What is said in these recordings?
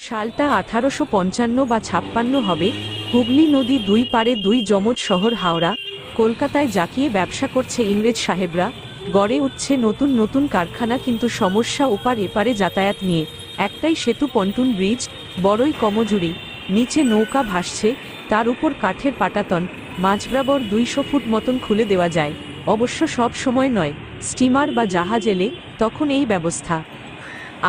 সালটা 1855 বা 56 হবে। হুগলি নদী দুই পারে দুই যমজ শহর হাওড়া কলকাতায় জাকিয়ে ব্যবসা করছে ইংরেজ সাহেবরা। গড়ে উঠছে নতুন নতুন কারখানা, কিন্তু সমস্যা ওপার এপারে যাতায়াত নিয়ে। একটাই সেতু, পন্টুন ব্রিজ, বড়ই কমজুরি। নিচে নৌকা ভাসছে, তার উপর কাঠের পাটাতন, মাঝ বরাবর 200 ফুট মতন খুলে দেওয়া যায়। অবশ্য সব সময় নয়, স্টিমার বা জাহাজ এলে তখন এই ব্যবস্থা।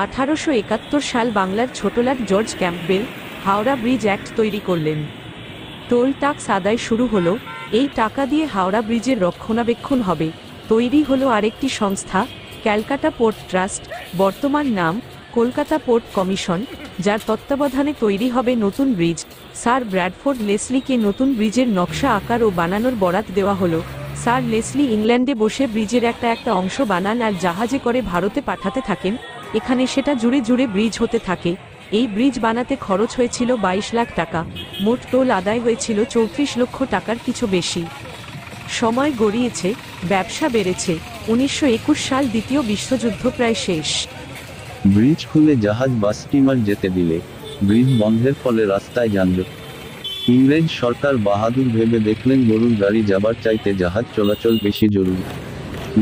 1871 সাল বাংলার ছোটলাট George Campbell Howrah bridge act তৈরি করলেন। টোল ট্যাক্স আদায় শুরু হলো। এই টাকা দিয়ে হাওড়া ব্রিজের রক্ষণাবেক্ষণ হবে। তৈরি হলো আরেকটি সংস্থা, ক্যালকাটা পোর্ট ট্রাস্ট, বর্তমান নাম কলকাতা পোর্ট কমিশন, যার তত্ত্বাবধানে তৈরি হবে নতুন ব্রিজ। স্যার ব্র্যাডফোর্ড লেসলিকে নতুন ব্রিজের নকশা আকার ও বানানোর বরাত দেওয়া হলো। স্যার লেসলি ইংল্যান্ডে বসে ব্রিজের একটা অংশ বানান আর জাহাজে করে ভারতে পাঠাতে থাকেন। এখানে সেটা জুড়ে জুড়ে ব্রিজ হতে থাকে। এই ব্রিজ বানাতে খরচ হয়েছিল 22 লাখ টাকা। মোট টোল আদায় হয়েছিল 34 লক্ষ টাকার কিছু বেশি। সময় গড়িয়েছে, ব্যবসা বেড়েছে। 1921 সাল, দ্বিতীয় বিশ্বযুদ্ধ প্রায় শেষ। ব্রিজ খুলে জাহাজ বা স্টিমার যেতে দিলে ব্রিজ বন্ধের ফলে রাস্তায় যানজট। ইংরেজ সরকার বাহাদুর ভেবে দেখলেন গরুর গাড়ি যাবার চাইতে জাহাজ চলাচল বেশি জরুরি।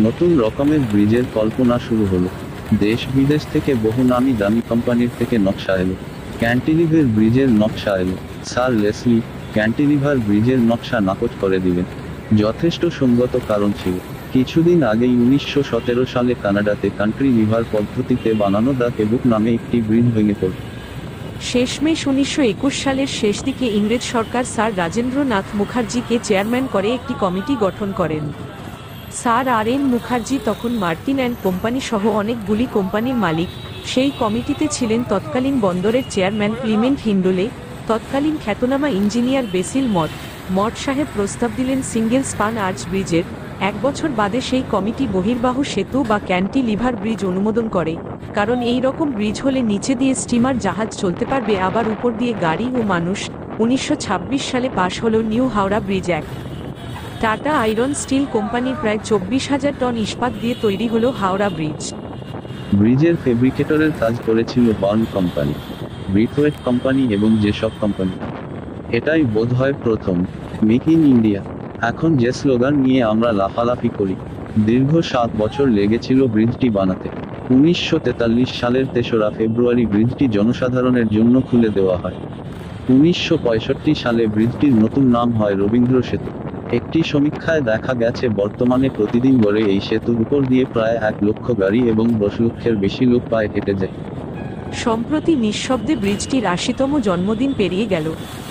নতুন রকমের ব্রিজের কল্পনা শুরু হলো। দেশ বিদেশ থেকে বহু নামি দামি কোম্পানির থেকে নকশা এলো। ক্যান্টিলিভার ব্রিজের নকশা এলো। স্যার লেসলি ক্যান্টিলিভার ব্রিজের নকশা নাকচ করে দিলেন। যথেষ্ট সঙ্গত কারণ ছিল। কিছুদিন আগেই 1917 সালে কানাডাতে কান্ট্রি লিভার পদ্ধতিতে বানানো দ্য কেবুক নামে একটি ব্রিজ ভেঙে পড়ে। শেষমেশ 1921 সালের শেষ দিকে ইংরেজ সরকার স্যার রাজেন্দ্রনাথ মুখার্জিকে চেয়ারম্যান করে একটি কমিটি গঠন করেন। স্যার আর.এন. মুখার্জি তখন মার্টিন অ্যান্ড কোম্পানি সহ অনেকগুলি কোম্পানির মালিক। সেই কমিটিতে ছিলেন তৎকালীন বন্দরের চেয়ারম্যান ক্লিমেন্ট হিন্ডোলে, তৎকালীন খ্যাতনামা ইঞ্জিনিয়ার বেসিল মঠ সাহেব প্রস্তাব দিলেন সিঙ্গেল স্পান আর্চ ব্রিজের। 1 বছর বাদে সেই কমিটি বহির্বাহু সেতু বা ক্যান্টিলিভার ব্রিজ অনুমোদন করে। কারণ এই রকম ব্রিজ হলে নিচে দিয়ে স্টিমার জাহাজ চলতে পারবে, আবার উপর দিয়ে গাড়ি ও মানুষ। 1926 সালে পাশ হলো new Howrah bridge act. Tata iron steel কোম্পানির প্রায় 24,000 টন ইস্পাত দিয়ে তৈরি হলো হাওড়া ব্রিজ। ব্রিজের ফেব্রিকেটরের কাজ করেছিল বার্ন কোম্পানি, ব্রিথওয়েট কোম্পানি এবং যেসব কোম্পানি। এটাই বোধহয় প্রথম মেক ইন ইন্ডিয়া। এখন যে স্লোগান নিয়ে আমরা লাফালাফি করি, দীর্ঘ 7 বছর লেগেছিল ব্রিজটি বানাতে। 1943 সালের 3রা ফেব্রুয়ারি ব্রিজটি জনসাধারণের জন্য খুলে দেওয়া হয়। 1965 সালে ব্রিজটির নতুন নাম হয় রবীন্দ্র সেতু। একটি সমীক্ষায় দেখা গেছে বর্তমানে প্রতিদিন গড়ে এই সেতুর উপর দিয়ে প্রায় 1 লক্ষ গাড়ি এবং 10 লক্ষের বেশি লোক পায়ে হেঁটে যায়। সম্প্রতি নিঃশব্দে ব্রিজটির 80তম জন্মদিন পেরিয়ে গেল।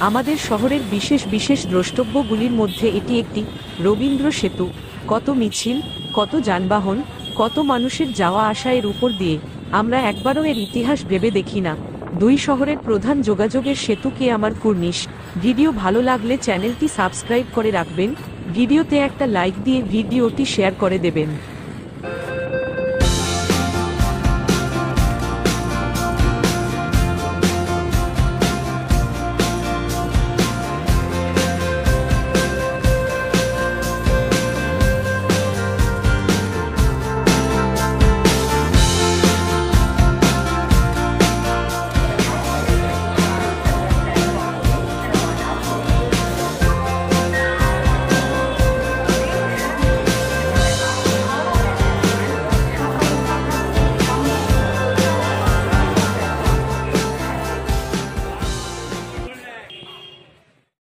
আমাদের শহরের বিশেষ বিশেষ দ্রষ্টব্যগুলির মধ্যে এটি একটি। রবীন্দ্র সেতু, কত মিছিল, কত যানবাহন, কত মানুষের যাওয়া আসা এর উপর দিয়ে। আমরা একবারও এর ইতিহাস ভেবে দেখি না। দুই শহরের প্রধান যোগাযোগের সেতুকে আমার কুর্নিশ। ভিডিও ভালো লাগলে চ্যানেলটি সাবস্ক্রাইব করে রাখবেন। ভিডিওতে একটা লাইক দিয়ে ভিডিওটি শেয়ার করে দেবেন।